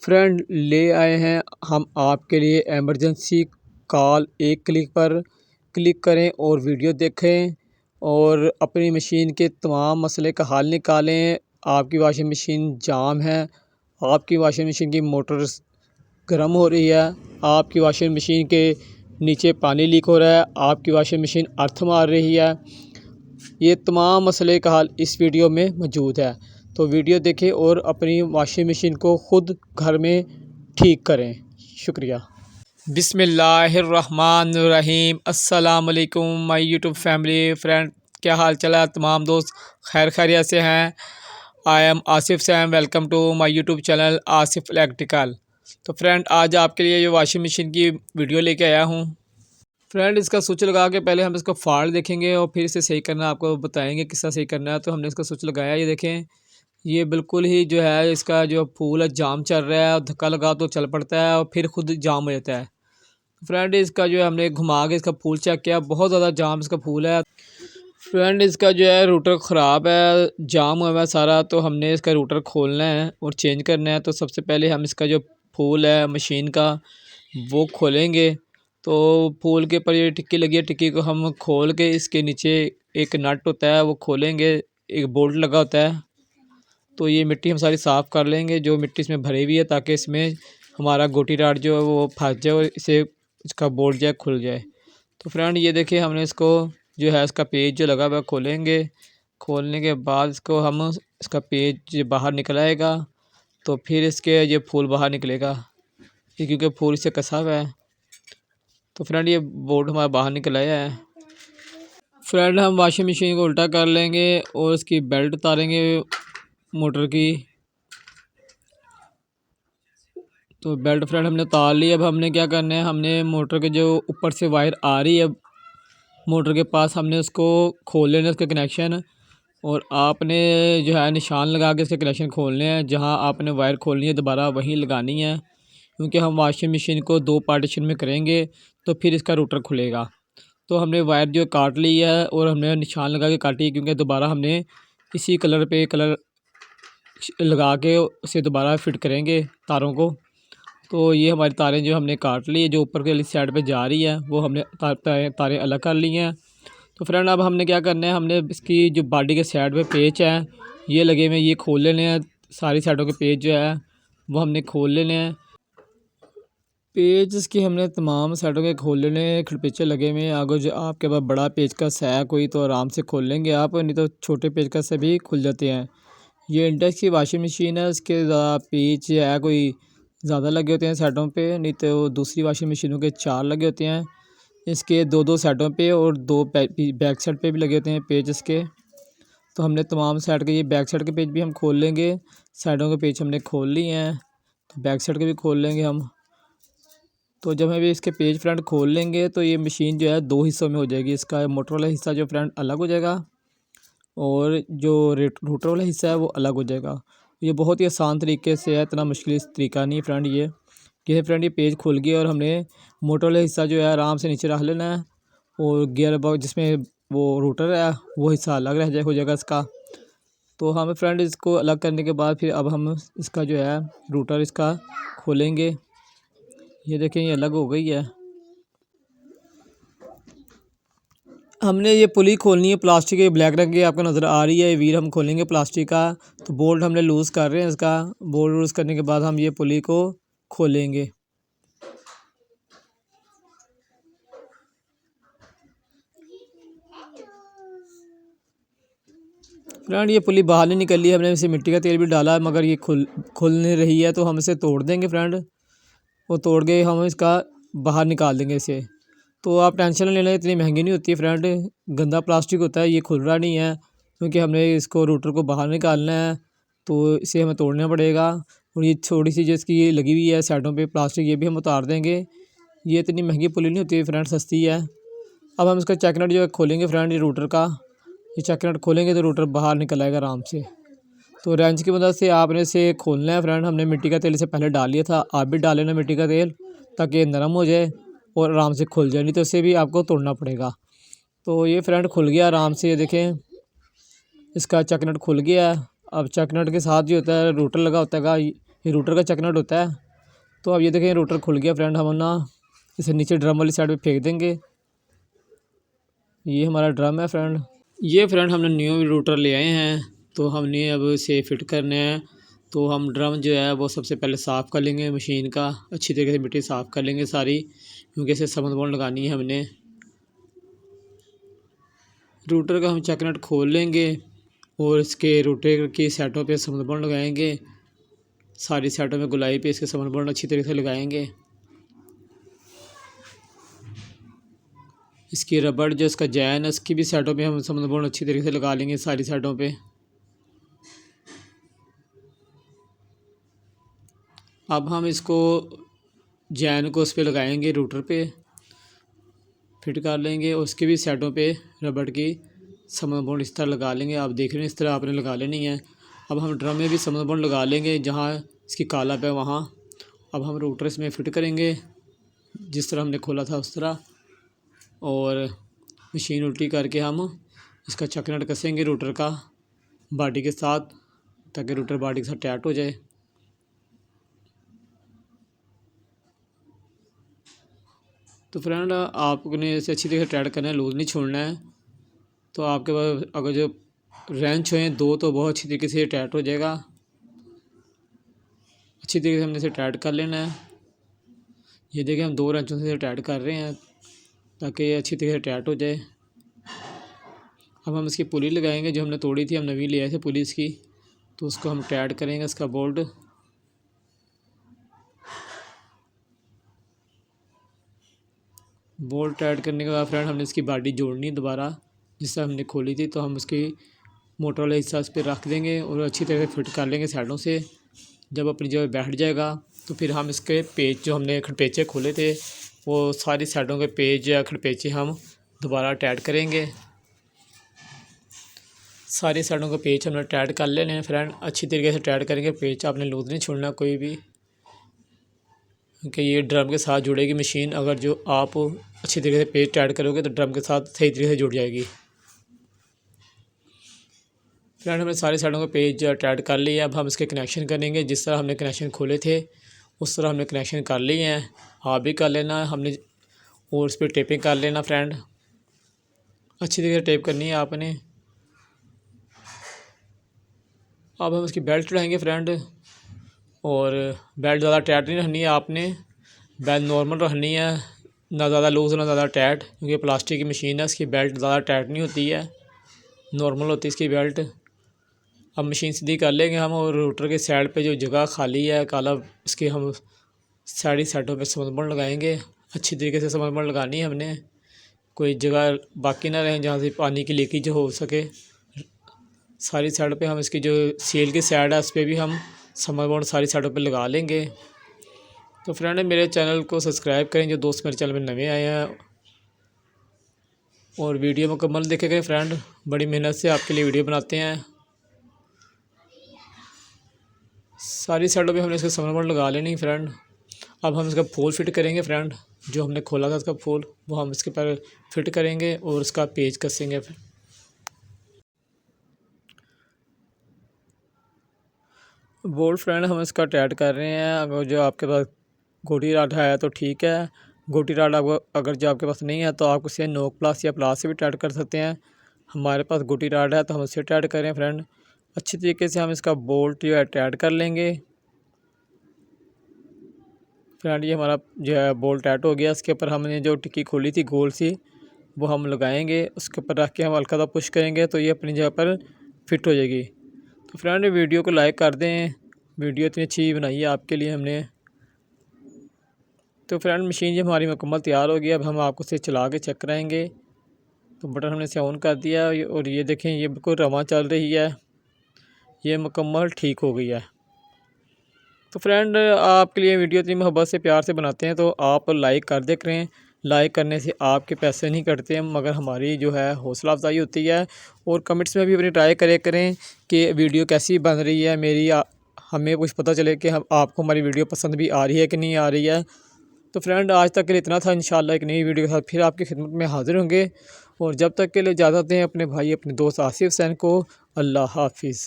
Friend ले आए हैं हम आपके लिए इमरजेंसी कॉल। एक क्लिक पर क्लिक करें और वीडियो देखें और अपनी मशीन के तमाम मसले का हल निकालें। आपकी वॉशिंग मशीन जाम है, आपकी वॉशिंग मशीन की मोटर गर्म हो रही है, आपकी वॉशिंग मशीन के नीचे पानी लीक हो रहा है, आपकी वॉशिंग मशीन अर्थ मार रही है। ये तमाम मसले का हल इस वीडियो में मौजूद है, तो वीडियो देखें और अपनी वॉशिंग मशीन को ख़ुद घर में ठीक करें। शुक्रिया। बिस्मिल्लाहिर्रहमानिर्रहीम। अस्सलाम वालेकुम माय यूट्यूब फैमिली फ्रेंड, क्या हाल चाल है तमाम दोस्त? खैर खैरियत से हैं? I am Asif Sam, welcome to my YouTube channel Asif electrical. तो फ्रेंड, आज आपके लिए ये वॉशिंग मशीन की वीडियो लेके आया हूँ। फ्रेंड, इसका स्विच लगा के पहले हम इसका फॉल्ट देखेंगे और फिर इसे सही करना आपको बताएंगे किस तरह सही करना है। तो हमने इसका स्विच लगाया, ये देखें, ये बिल्कुल ही जो है इसका जो फूल है जाम चल रहा है और धक्का लगा तो चल पड़ता है और फिर खुद जाम हो जाता है। फ्रेंड, इसका जो है हमने घुमा के इसका फूल चेक किया, बहुत ज़्यादा जाम इसका फूल है। फ्रेंड, इसका जो है रूटर ख़राब है, जाम हुआ है सारा, तो हमने इसका रूटर खोलना है और चेंज करना है। तो सबसे पहले हम इसका जो फूल है मशीन का वो खोलेंगे। तो फूल के ऊपर ये टिक्की लगी है, टिक्की को हम खोल के इसके नीचे एक नट होता है वो खोलेंगे, एक बोल्ट लगा होता है। तो ये मिट्टी हम सारी साफ़ कर लेंगे जो मिट्टी इसमें भरी हुई है, ताकि इसमें हमारा गोटी राड जो है वो फंस जाए और इसे इसका बोल्ट जो है खुल जाए। तो फ्रेंड, ये देखिए हमने इसको जो है इसका पेज जो लगा हुआ है खोलेंगे। खोलने के बाद इसको हम इसका पेज बाहर निकल आएगा, तो फिर इसके ये फूल बाहर निकलेगा, ये क्योंकि फूल इससे कसा हुआ है। तो फ्रेंड, ये बोल्ट हमारा बाहर निकल आया है। फ्रेंड, हम वॉशिंग मशीन को उल्टा कर लेंगे और इसकी बेल्ट उतारेंगे मोटर की। तो बेल्ट फ्रेंड हमने उतार ली। अब हमने क्या करना है, हमने मोटर के जो ऊपर से वायर आ रही है मोटर के पास, हमने उसको खोल लेना उसके कनेक्शन, और आपने जो है निशान लगा के इसके कनेक्शन खोलने हैं। जहां आपने वायर खोलनी है दोबारा वहीं लगानी है, क्योंकि हम वॉशिंग मशीन को दो पार्टीशन में करेंगे तो फिर इसका रूटर खुलेगा। तो हमने वायर जो काट ली है और हमने निशान लगा के काटी, क्योंकि दोबारा हमने इसी कलर पे कलर लगा के उसे दोबारा फिट करेंगे तारों को। तो ये हमारी तारें जो हमने काट ली है, जो ऊपर के साइड पे जा रही है वो हमने तारें अलग कर ली हैं। तो फ्रेंड, अब हमने क्या करना है, हमने इसकी जो बॉडी के साइड पे पेच है ये लगे हुए, ये खोल लेने हैं। सारी साइडों के पेज जो है वो हमने खोल लेने हैं। पेज इसकी हमने तमाम साइडों के खोल लेने हैं। खिड़पीचे लगे हुए हैं। अगर जो आपके पास बड़ा पेचकस है कोई तो आराम से खोल लेंगे आप, नहीं तो छोटे पेचकस से भी खुल जाते हैं। ये इंडक्स की वॉशिंग मशीन है, इसके पेच है कोई ज़्यादा लगे होते हैं साइडों पे, नहीं तो दूसरी वॉशिंग मशीनों के 4 लगे होते हैं इसके, दो साइडों पे और दो बैक साइड पे भी लगे होते हैं पेज इसके। तो हमने तमाम साइड के ये बैक साइड के पेज भी हम खोल लेंगे, साइडों के पेज हमने खोल लिए हैं, तो बैक साइड के भी खोल लेंगे हम। तो जब हम भी इसके पेज फ्रंट खोल लेंगे तो ये मशीन जो है दो हिस्सों में हो जाएगी। इसका मोटर वाला हिस्सा जो फ्रंट अलग हो जाएगा और जो रूटर वाला हिस्सा है वो अलग हो जाएगा। ये बहुत ही आसान तरीके से है, इतना मुश्किल तरीका नहीं फ्रेंड। ये फ्रेंड, ये पेज खुल गया और हमने मोटर वाला हिस्सा जो है आराम से नीचे रख लेना है, और गियर बॉक्स जिसमें वो रूटर है वो हिस्सा अलग हो जाएगा इसका। तो हम फ्रेंड इसको अलग करने के बाद फिर अब हम इसका जो है रूटर इसका खोलेंगे। ये देखें, ये अलग हो गई है। हमने ये पुली खोलनी है प्लास्टिक की, ब्लैक रंग की आपको नज़र आ रही है, ये व्हील हम खोलेंगे प्लास्टिक का। तो बोल्ट हमने लूज़ कर रहे हैं इसका, बोल्ट लूज़ करने के बाद हम ये पुली को खोलेंगे। फ्रेंड, ये पुली बाहर नहीं निकली है, हमने इसे मिट्टी का तेल भी डाला है मगर ये खुल नहीं रही है, तो हम इसे तोड़ देंगे फ्रेंड। वो तोड़ के हम इसका बाहर निकाल देंगे इसे। तो आप टेंशन नहीं लेना, इतनी महंगी नहीं होती है फ्रेंड, गंदा प्लास्टिक होता है, ये खुल रहा नहीं है क्योंकि हमने इसको रूटर को बाहर निकालना है, तो इसे हमें तोड़ना पड़ेगा। और ये थोड़ी सी जो इसकी ये लगी हुई है साइडों पे प्लास्टिक, ये भी हम उतार देंगे। ये इतनी महंगी पुली नहीं होती है फ्रेंड, सस्ती है। अब हम इसका चेक नट जो है खोलेंगे फ्रेंड, ये रूटर का ये चेक नट खोलेंगे तो रूटर बाहर निकल आएगा आराम से। तो रेंच की मदद से आपने इसे खोलना है फ्रेंड। हमने मिट्टी का तेल इसे पहले डाल लिया था, आप भी डाल लेना मिट्टी का तेल, ताकि ये नरम हो जाए और आराम से खुल जाए, नहीं तो इसे भी आपको तोड़ना पड़ेगा। तो ये फ्रेंड खुल गया आराम से, ये देखें इसका चेक नट खुल गया है। अब चेक नट के साथ जो होता है रूटर लगा होता है, ये रूटर का चक नट होता है। तो अब ये देखें रूटर खुल गया फ्रेंड, हम ना इसे नीचे ड्रम वाली साइड पे फेंक देंगे। ये हमारा ड्रम है फ्रेंड। ये फ्रेंड हमने न्यू रूटर ले आए हैं, तो हमने अब इसे फिट करने हैं। तो हम ड्रम जो है वो सबसे पहले साफ़ कर लेंगे मशीन का, अच्छी तरीके से मिट्टी साफ़ कर लेंगे सारी, क्योंकि इसे समन बोल्ट लगानी है हमने। रूटर का हम चक नट खोल लेंगे और इसके रूटर की सेटों पे समन बोल्ट लगाएंगे। सारी सेटों में गुलाई पे इसके समन बोल्ट अच्छी तरीके से लगाएंगे। इसकी रबड़ जो इसका जैन है इसकी भी साइडों पे हम समन बोल्ट अच्छी तरीके से लगा लेंगे सारी साइडों पे। अब हम इसको जैन को उस पर लगाएंगे, रूटर पे फिट कर लेंगे और उसकी भी साइडों पे रबड़ की समन बोल्ट इस तरह लगा लेंगे। आप देख रहे हैं इस तरह आपने लगा लेनी है। अब हम ड्रम में भी समन बोल्ट लगा लेंगे जहाँ इसकी काला पे वहाँ। अब हम रूटर इसमें फिट करेंगे जिस तरह हमने खोला था उस तरह, और मशीन उल्टी करके हम इसका चक नट कसेंगे रूटर का बॉडी के साथ, ताकि रूटर बॉडी के साथ टाइट हो जाए। तो फ्रेंड आपने इसे अच्छी तरीके से टाइट करना है, लूज़ नहीं छोड़ना है। तो आपके पास अगर जो रेंच हो दो तो बहुत अच्छी तरीके से टाइट हो जाएगा। अच्छी तरीके से हमने इसे टाइट कर लेना है। ये देखिए हम 2 रेंचों से टाइट कर रहे हैं ताकि ये अच्छी तरीके से टाइट हो जाए। अब हम इसकी पुली लगाएंगे जो हमने तोड़ी थी, हम नवी ले आए थे पुली इसकी, तो उसको हम टाइट करेंगे इसका बोल्ट। बोल्ट टाइट करने के बाद फ्रेंड हमने इसकी बॉडी जोड़नी है दोबारा जिससे हमने खोली थी। तो हम उसकी मोटर वाला हिस्सा इस पर रख देंगे और अच्छी तरह से फिट कर लेंगे साइडों से। जब अपनी जगह बैठ जाएगा तो फिर हम इसके पेच जो हमने खड़पेचे खोले थे वो सारी साइडों के पेच या खड़पेचे हम दोबारा टाइट करेंगे। सारी साइडों के पेच हमने टाइट कर लेने हैं फ्रेंड, अच्छी तरीके से टाइट करेंगे। पेच आपने लूज़ नहीं छोड़ना कोई भी, क्योंकि ये ड्रम के साथ जुड़ेगी मशीन। अगर जो आप अच्छी तरीके से पेच टाइट करोगे तो ड्रम के साथ सही तरीके से जुड़ जाएगी। फ्रेंड हमने सारी साइडों का पेज टाइट कर लिया। अब हम इसके कनेक्शन करेंगे जिस तरह हमने कनेक्शन खोले थे उस तरह हमने कनेक्शन कर लिए हैं। आप भी कर लेना हमने, और उस पर टेपिंग कर लेना फ्रेंड, अच्छी तरीके से टेप करनी है आपने। अब हम इसकी बेल्ट चढ़ाएंगे फ्रेंड, और बेल्ट ज़्यादा टाइट नहीं रखनी है आपने, बेल्ट नॉर्मल रखनी है, ना ज़्यादा लूज़ ना ज़्यादा टाइट, क्योंकि प्लास्टिक की मशीन है इसकी बेल्ट ज़्यादा टाइट नहीं होती है, नॉर्मल होती है इसकी बेल्ट। अब मशीन सीधी कर लेंगे हम, और रूटर के साइड पे जो जगह खाली है काला उसके हम सारी साइडों पे समन बोल्ट लगाएंगे। अच्छी तरीके से समन बोल्ट लगानी है हमने, कोई जगह बाकी ना रहे जहाँ से पानी की लीकेज हो सके। सारी साइड पे हम इसकी जो सील की साइड है उस पर भी हम समन बोल्ट सारी साइडों पे लगा लेंगे। तो फ्रेंड मेरे चैनल को सब्सक्राइब करें जो दोस्त मेरे चैनल में नए आए हैं, और वीडियो मुकम्मल देखेंगे फ्रेंड, बड़ी मेहनत से आपके लिए वीडियो बनाते हैं। सारी साइडों पे हमने इसका समन बोल्ट लगा लेनी फ्रेंड। अब हम इसका पोल फिट करेंगे फ्रेंड, जो हमने खोला था इसका पोल वो हम इसके पर फिट करेंगे और उसका पेज कसेंगे। बोल्ट फ्रेंड हम इसका टाइट कर रहे हैं। अगर जो आपके पास गोटी राड है तो ठीक है, गोटी राड आपको अगर जो आपके पास नहीं है तो आप उसे नोक प्लास या प्लास से भी टाइट कर सकते हैं। हमारे पास गोटी राड है तो हम उससे टाइट करें फ्रेंड। अच्छी तरीके से हम इसका बोल्ट जो है टाइट कर लेंगे फ्रेंड। ये हमारा जो है बोल्ट टाइट हो गया। इसके ऊपर हमने जो टिक्की खोली थी गोल सी वो हम लगाएंगे, उसके ऊपर रख के हम हल्का सा पुश करेंगे तो ये अपनी जगह पर फिट हो जाएगी। तो फ्रेंड वीडियो को लाइक कर दें, वीडियो इतनी अच्छी बनाई है आपके लिए हमने। तो फ्रेंड मशीन जो हमारी मुकम्मल तैयार हो गई, अब हम आपको इसे चला के चेक कराएंगे। तो बटन हमने इसे ऑन कर दिया और ये देखें ये बिल्कुल रवां चल रही है, ये मुकम्मल ठीक हो गई है। तो फ्रेंड आपके लिए वीडियो इतनी मोहब्बत से प्यार से बनाते हैं तो आप लाइक कर दे करें। लाइक करने से आपके पैसे नहीं कटते हैं, मगर हमारी जो है हौसला अफजाई होती है। और कमेंट्स में भी अपनी ट्राई करें कि वीडियो कैसी बन रही है मेरी, हमें कुछ पता चले कि हम आपको हमारी वीडियो पसंद भी आ रही है कि नहीं आ रही है। तो फ्रेंड आज तक के लिए इतना था, इंशाल्लाह एक नई वीडियो के साथ फिर आपकी खिदमत में हाजिर होंगे। और जब तक के लिए इजाज़त दें अपने भाई अपने दोस्त आसिफ हुसैन को। अल्लाह हाफिज़।